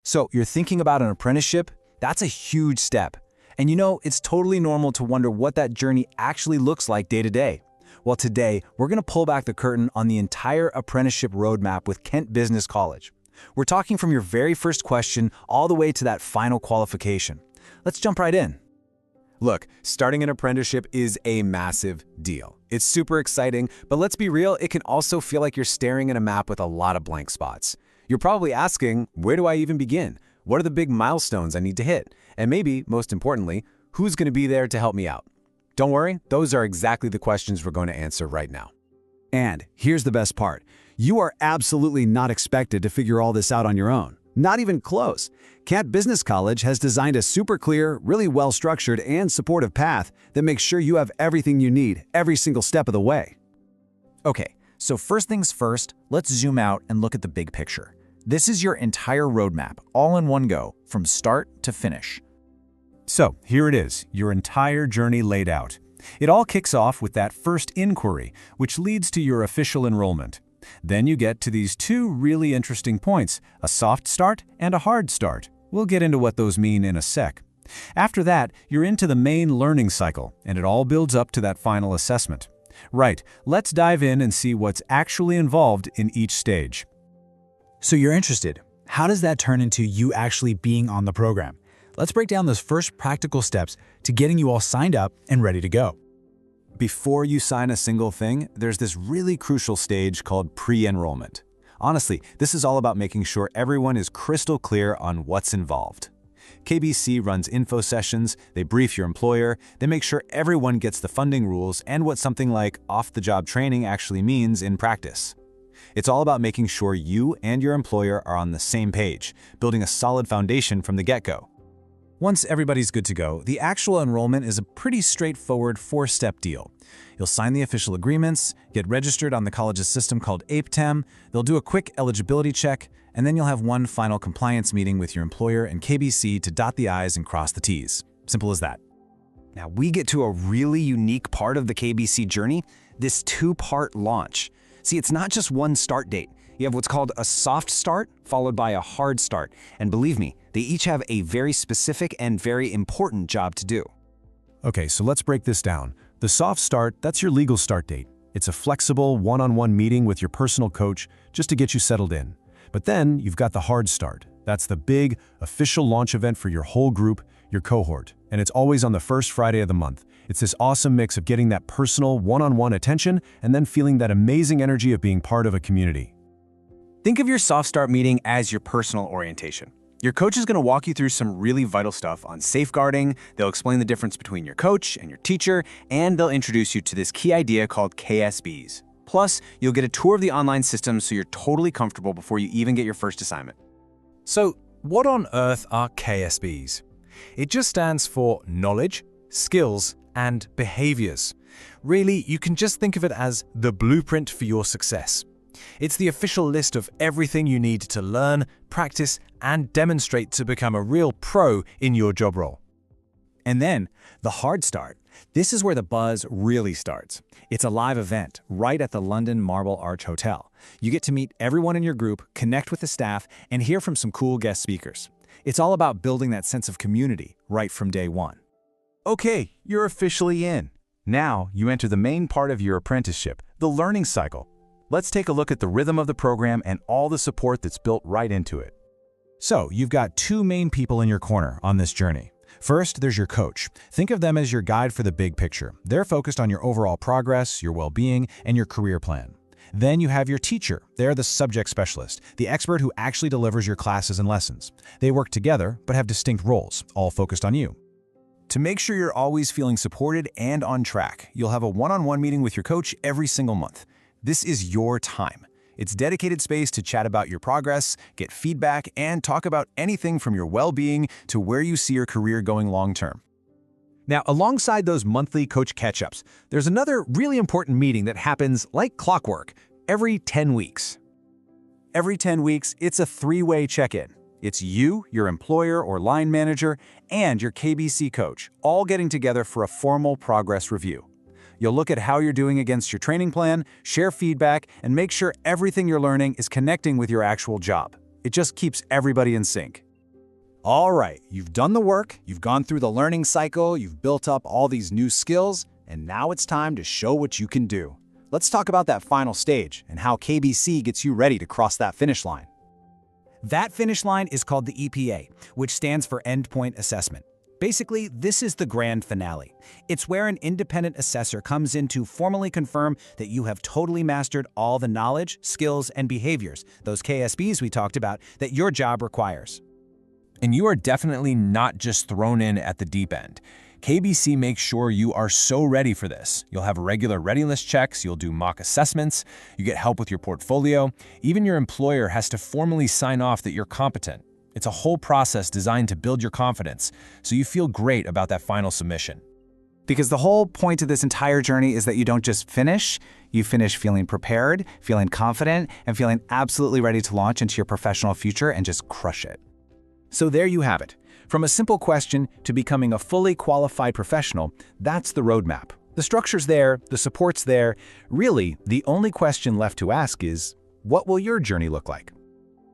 So you're thinking about an apprenticeship? That's a huge step. And it's totally normal to wonder what that journey actually looks like day to day. Well, today, we're going to pull back the curtain on the entire apprenticeship roadmap with Kent Business College. We're talking from your very first question all the way to that final qualification. Let's jump right in. Look, starting an apprenticeship is a massive deal. It's super exciting, but let's be real, it can also feel like you're staring at a map with a lot of blank spots. You're probably asking, where do I even begin? What are the big milestones I need to hit? And maybe, most importantly, who's going to be there to help me out? Don't worry, those are exactly the questions we're going to answer right now. And here's the best part. You are absolutely not expected to figure all this out on your own. Not even close. Kent Business College has designed a super clear, really well-structured and supportive path that makes sure you have everything you need every single step of the way. Okay, so first things first, let's zoom out and look at the big picture. This is your entire roadmap, all in one go, from start to finish. So here it is, your entire journey laid out. It all kicks off with that first inquiry, which leads to your official enrollment. Then you get to these two really interesting points, a soft start and a hard start. We'll get into what those mean in a sec. After that, you're into the main learning cycle, and it all builds up to that final assessment. Right, let's dive in and see what's actually involved in each stage. So you're interested. How does that turn into you actually being on the program? Let's break down those first practical steps to getting you all signed up and ready to go. Before you sign a single thing, there's this really crucial stage called pre-enrollment. Honestly, this is all about making sure everyone is crystal clear on what's involved. KBC runs info sessions, they brief your employer, they make sure everyone gets the funding rules and what something like off-the-job training actually means in practice. It's all about making sure you and your employer are on the same page, building a solid foundation from the get-go. Once everybody's good to go, the actual enrollment is a pretty straightforward 4-step deal. You'll sign the official agreements, get registered on the college's system called APTEM, they'll do a quick eligibility check, and then you'll have one final compliance meeting with your employer and KBC to dot the I's and cross the T's. Simple as that. Now we get to a really unique part of the KBC journey, this 2-part launch. See, it's not just one start date. You have what's called a soft start followed by a hard start. And believe me, they each have a very specific and very important job to do. Okay, so let's break this down. The soft start, that's your legal start date. It's a flexible one-on-one meeting with your personal coach just to get you settled in. But then you've got the hard start. That's the big, official launch event for your whole group, your cohort. And it's always on the first Friday of the month. It's this awesome mix of getting that personal, one-on-one attention and then feeling that amazing energy of being part of a community. Think of your soft start meeting as your personal orientation. Your coach is going to walk you through some really vital stuff on safeguarding, they'll explain the difference between your coach and your teacher, and they'll introduce you to this key idea called KSBs. Plus, you'll get a tour of the online system so you're totally comfortable before you even get your first assignment. So, what on earth are KSBs? It just stands for knowledge, skills, and behaviors. Really, you can just think of it as the blueprint for your success. It's the official list of everything you need to learn, practice, and demonstrate to become a real pro in your job role. And then, the hard start. This is where the buzz really starts. It's a live event right at the London Marble Arch Hotel. You get to meet everyone in your group, connect with the staff, and hear from some cool guest speakers. It's all about building that sense of community right from day one. Okay, you're officially in. Now you enter the main part of your apprenticeship, the learning cycle. Let's take a look at the rhythm of the program and all the support that's built right into it. So, you've got two main people in your corner on this journey. First, there's your coach. Think of them as your guide for the big picture. They're focused on your overall progress, your well-being, and your career plan. Then you have your teacher. They're the subject specialist, the expert who actually delivers your classes and lessons. They work together, but have distinct roles, all focused on you. To make sure you're always feeling supported and on track, you'll have a one-on-one meeting with your coach every single month. This is your time. It's dedicated space to chat about your progress, get feedback, and talk about anything from your well-being to where you see your career going long-term. Now, alongside those monthly coach catch-ups, there's another really important meeting that happens like clockwork every 10 weeks. Every 10 weeks, it's a 3-way check-in. It's you, your employer or line manager, and your KBC coach, all getting together for a formal progress review. You'll look at how you're doing against your training plan, share feedback, and make sure everything you're learning is connecting with your actual job. It just keeps everybody in sync. All right, you've done the work, you've gone through the learning cycle, you've built up all these new skills, and now it's time to show what you can do. Let's talk about that final stage and how KBC gets you ready to cross that finish line. That finish line is called the EPA, which stands for Endpoint Assessment. Basically, this is the grand finale. It's where an independent assessor comes in to formally confirm that you have totally mastered all the knowledge, skills, and behaviors, those KSBs we talked about, that your job requires. And you are definitely not just thrown in at the deep end. KBC makes sure you are so ready for this. You'll have regular readiness checks, you'll do mock assessments, you get help with your portfolio, even your employer has to formally sign off that you're competent. It's a whole process designed to build your confidence, so you feel great about that final submission. Because the whole point of this entire journey is that you don't just finish, you finish feeling prepared, feeling confident, and feeling absolutely ready to launch into your professional future and just crush it. So there you have it. From a simple question to becoming a fully qualified professional, that's the roadmap. The structure's there, the support's there. Really, the only question left to ask is, what will your journey look like?